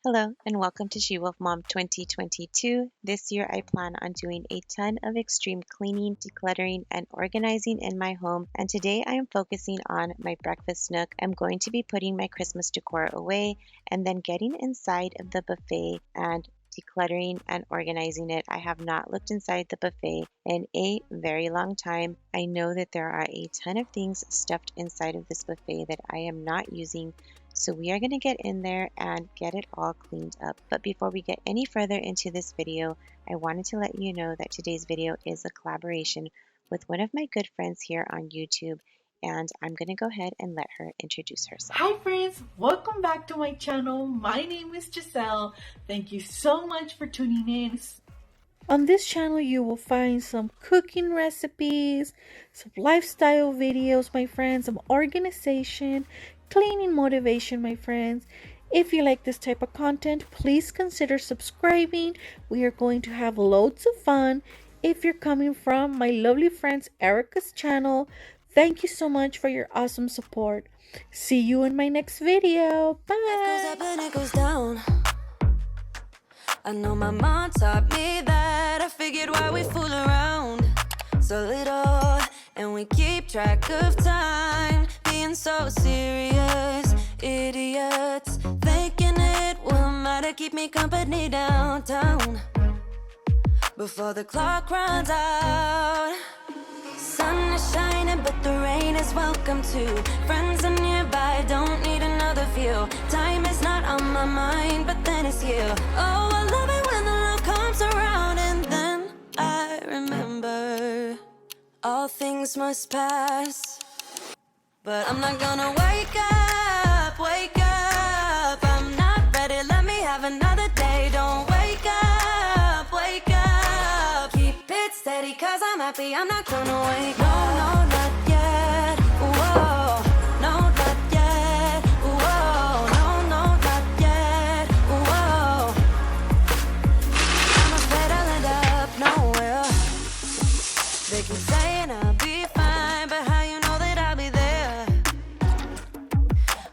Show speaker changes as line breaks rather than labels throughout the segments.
Hello and welcome to SheWolfMom 2022. This year I plan on doing a ton of extreme cleaning, decluttering, and organizing in my home. And today I am focusing on my breakfast nook. I'm going to be putting my Christmas decor away and then getting inside of the buffet and decluttering and organizing it. I have not looked inside the buffet in a very long time. I know that there are a ton of things stuffed inside of this buffet that I am not using. So we are going to get in there and get it all cleaned up. But before we get any further into this video, I wanted to let you know that today's video is a collaboration with one of my good friends here on YouTube. And I'm going to go ahead and let her introduce herself.
Hi friends, welcome back to my channel. My name is Giselle. Thank you so much for tuning in. On this channel you will find some cooking recipes, some lifestyle videos, my friends, some organization, cleaning motivation, my friends. If you like this type of content, please consider subscribing. We are going to have loads of fun. If you're coming from my lovely friends Erica's channel, thank you so much for your awesome support. See you in my next video. Bye.
It goes up and it goes down. I know my mom taught me that. I figured why we fool around so little, and we keep track of time, being so serious. Idiots thinking it will matter, keep me company downtown before the clock runs out. Sun is shining, but the rain is welcome too. Friends are nearby, don't need another view. Time is not on my mind, but then it's you. Oh, I love it when the love comes around, and then I remember all things must pass. But I'm not gonna wake up, wake up. I'm not ready, let me have another day. Don't wake up, wake up. Keep it steady, cause I'm happy, I'm not gonna wake up. No, no, not yet, whoa. No, not yet, whoa. No, no, not yet, whoa. I'm afraid I'll end up nowhere. They keep saying I'll be fine, but how you know that I'll be there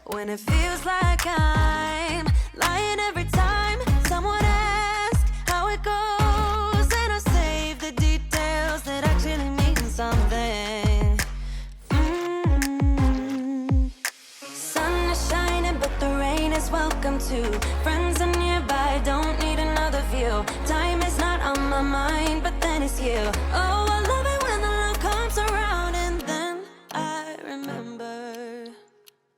when it feels like I'm lying every time someone asks how it goes, and I save the details that actually mean something. Sun is shining, but the rain is welcome too. Friends are nearby, don't need another view. Time is not on my mind, but then it's you. Oh, I love it when the love comes around, and then I remember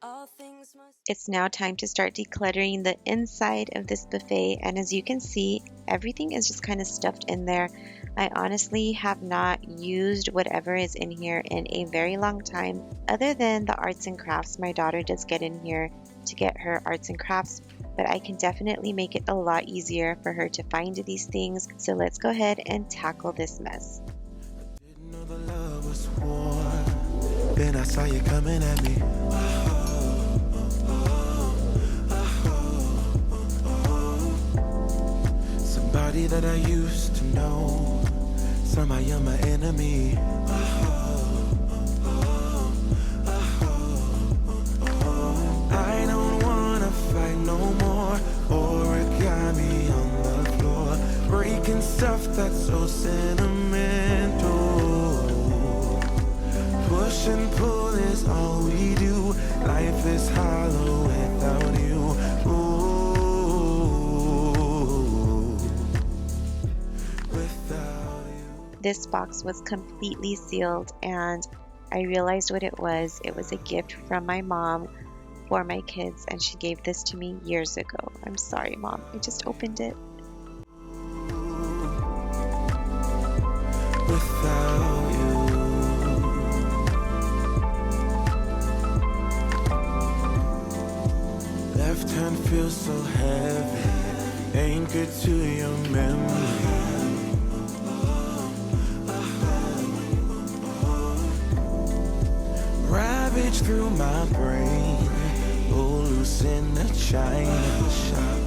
all things must.
It's now time to start decluttering the inside of this buffet. And as you can see, everything is just kind of stuffed in there. I honestly have not used whatever is in here in a very long time, other than the arts and crafts. My daughter does get in here to get her arts and crafts, but I can definitely make it a lot easier for her to find these things. So let's go ahead and tackle this mess.
Didn't know the love was war. Then I saw you coming at me. Somebody that I used to know, somehow you're my enemy. I don't wanna fight no more. Origami on the floor, breaking stuff that's so sentimental. Push and pull is all we do. Life is hollow without you. Without you.
This box was completely sealed, and I realized what it was. It was a gift from my mom for my kids, and she gave this to me years ago. I'm sorry, Mom. I just opened it.
Without you. Left hand feels so heavy, anchored to your memory. Ravage through my brain, oh, loose in the china shop.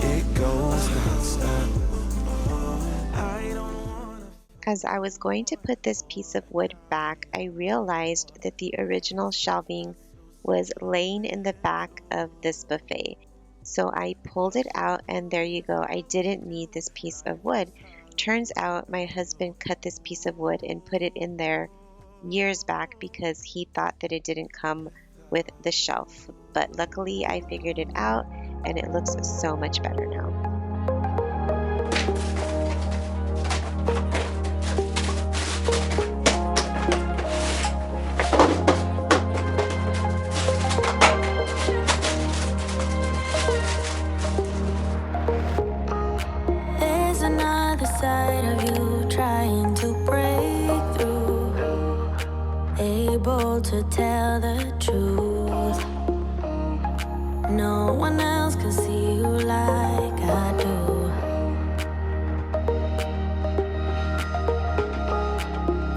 It goes non-stop. I don't wanna.
As I was going to put this piece of wood back, I realized that the original shelving was laying in the back of this buffet. So I pulled it out, and there you go. I didn't need this piece of wood. Turns out my husband cut this piece of wood and put it in there years back because he thought that it didn't come with the shelf. But luckily I figured it out, and it looks so much better now.
There's another side of you trying to break through, able to tell the truth. No one else can see you like I do.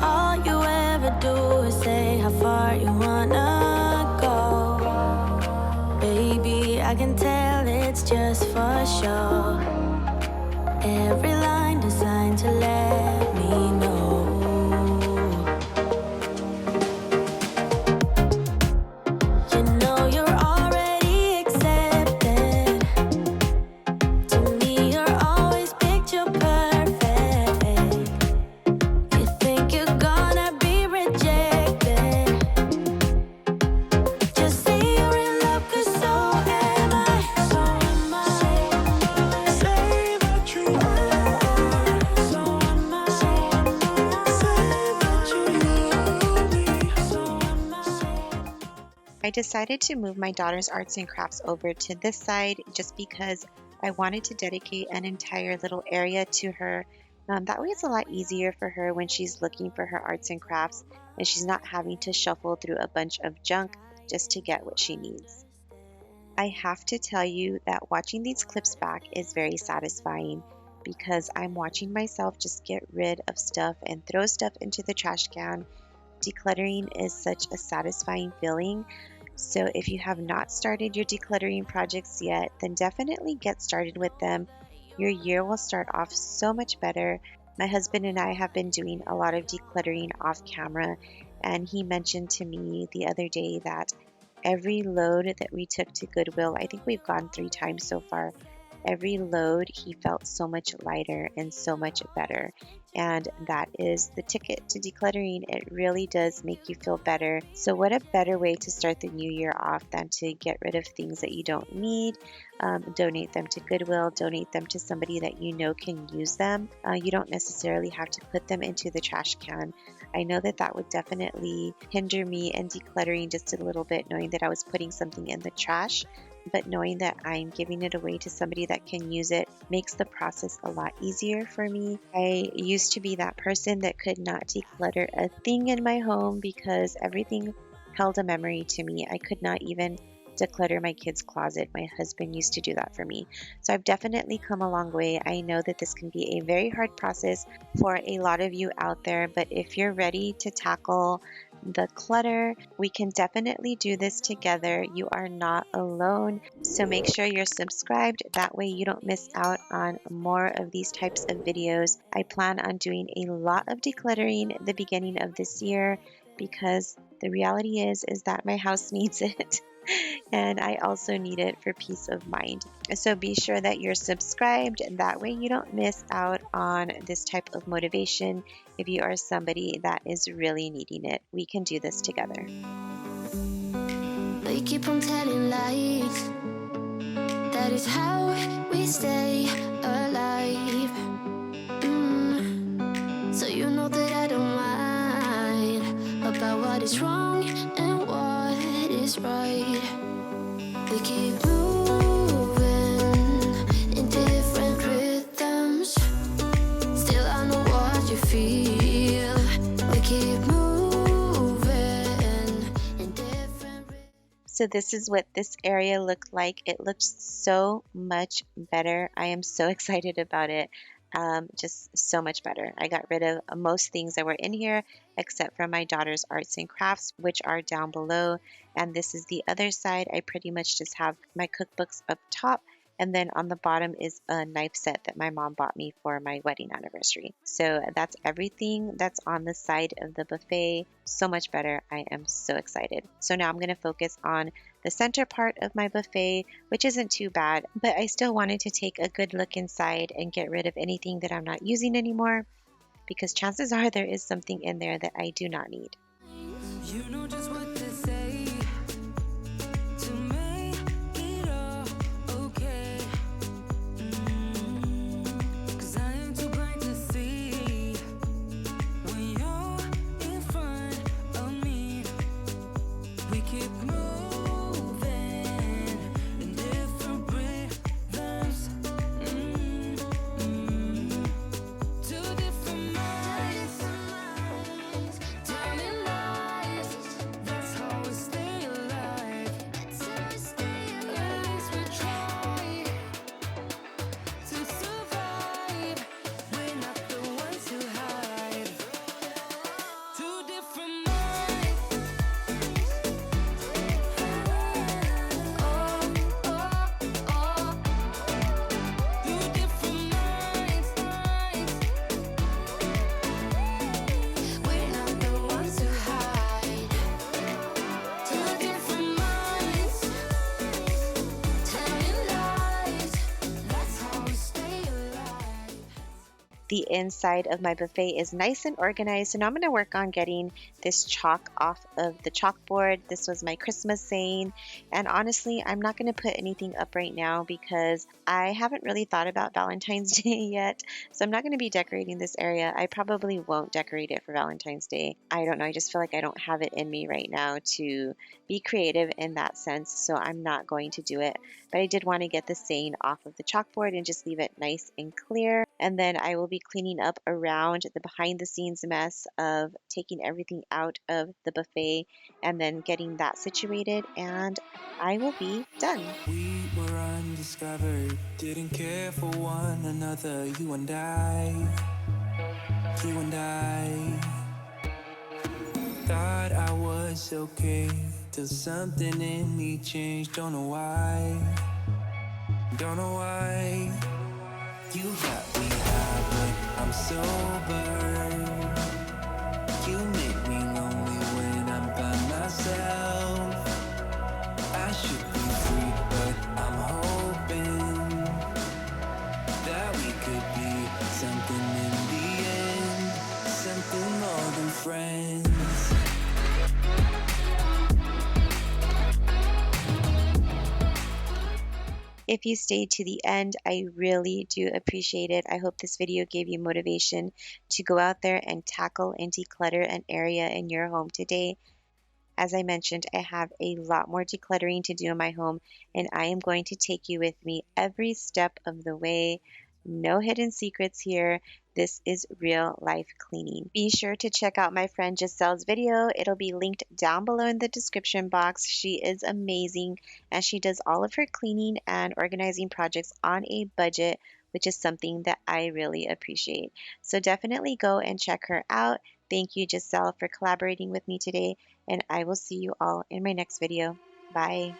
All you ever do is say how far you wanna go. Baby, I can tell it's just for show. Every line designed to let me know. You know you're already accepted. To me, you're always picture perfect. You think you're gonna be rejected. Just say you're in love, 'cause so am I. So am I.
Say that you are.
So am I.
Say that you love me.
So am I.
I decided to move my daughter's arts and crafts over to this side just because I wanted to dedicate an entire little area to her. That way it's a lot easier for her when she's looking for her arts and crafts, and she's not having to shuffle through a bunch of junk just to get what she needs. I have to tell you that watching these clips back is very satisfying because I'm watching myself just get rid of stuff and throw stuff into the trash can. Decluttering is such a satisfying feeling. So if you have not started your decluttering projects yet, then definitely get started with them. Your year will start off so much better. My husband and I have been doing a lot of decluttering off camera, and he mentioned to me the other day that every load that we took to Goodwill, I think we've gone 3 times so far, every load he felt so much lighter and so much better. And that is the ticket to decluttering. It really does make you feel better. So what a better way to start the new year off than to get rid of things that you don't need, donate them to Goodwill, donate them to somebody that you know can use them. You don't necessarily have to put them into the trash can. I know that that would definitely hinder me in decluttering just a little bit, knowing that I was putting something in the trash. But knowing that I'm giving it away to somebody that can use it makes the process a lot easier for me. I used to be that person that could not declutter a thing in my home because everything held a memory to me. I could not even declutter my kids' closet. My husband used to do that for me. So I've definitely come a long way. I know that this can be a very hard process for a lot of you out there, but if you're ready to tackle the clutter, we can definitely do this together. You are not alone. So make sure you're subscribed. That way you don't miss out on more of these types of videos. I plan on doing a lot of decluttering at the beginning of this year because the reality is that my house needs it. And I also need it for peace of mind. So be sure that you're subscribed, and that way you don't miss out on this type of motivation if you are somebody that is really needing it. We can do this together.
They keep on telling lies. That is how we stay alive. So you know that I don't mind about what is wrong and what is right. We keep moving in different rhythms. Still I know what you feel. We keep moving in different rhythms.
So this is what this area looked like. It looks so much better. I am so excited about it. Just so much better. I got rid of most things that were in here except for my daughter's arts and crafts, which are down below. And this is the other side. I pretty much just have my cookbooks up top, And then on the bottom is a knife set that my mom bought me for my wedding anniversary. So that's everything that's on the side of the buffet. So much better. I am so excited. So now I'm going to focus on the center part of my buffet, which isn't too bad, but I still wanted to take a good look inside and get rid of anything that I'm not using anymore, because chances are there is something in there that I do not need.
You know just what to say to make it all okay. 'Cause I am too blind to see when you're in front of me. We keep moving in different rhythms. Two different minds, telling lies. That's how we stay alive. At least we try to survive. We're not the ones who hide. Two different minds. Oh, oh, oh. Two different minds. We're not the ones who hide. Two different minds, telling lies. That's how we stay alive.
The inside of my buffet is nice and organized, and I'm going to work on getting this chalk off of the chalkboard. This was my Christmas saying, and honestly, I'm not going to put anything up right now because I haven't really thought about Valentine's Day yet, so I'm not going to be decorating this area. I probably won't decorate it for Valentine's Day. I don't know, I just feel like I don't have it in me right now to be creative in that sense, so I'm not going to do it. But I did want to get the saying off of the chalkboard and just leave it nice and clear. And then I will be cleaning up around the behind the scenes mess of taking everything out of the buffet and then getting that situated, and I will be done.
We were undiscovered, didn't care for one another, you and I. Thought I was okay, till something in me changed, don't know why. You got me high, but I'm sober. You make me lonely when I'm by myself. I should be free, but I'm hoping that we could be something in the end, something more than friends.
If you stayed to the end, I really do appreciate it. I hope this video gave you motivation to go out there and tackle and declutter an area in your home today. As I mentioned, I have a lot more decluttering to do in my home, and I am going to take you with me every step of the way. No hidden secrets here. This is real life cleaning. Be sure to check out my friend Giselle's video. It'll be linked down below in the description box. She is amazing, and she does all of her cleaning and organizing projects on a budget, which is something that I really appreciate. So definitely go and check her out. Thank you, Giselle, for collaborating with me today, and I will see you all in my next video. Bye.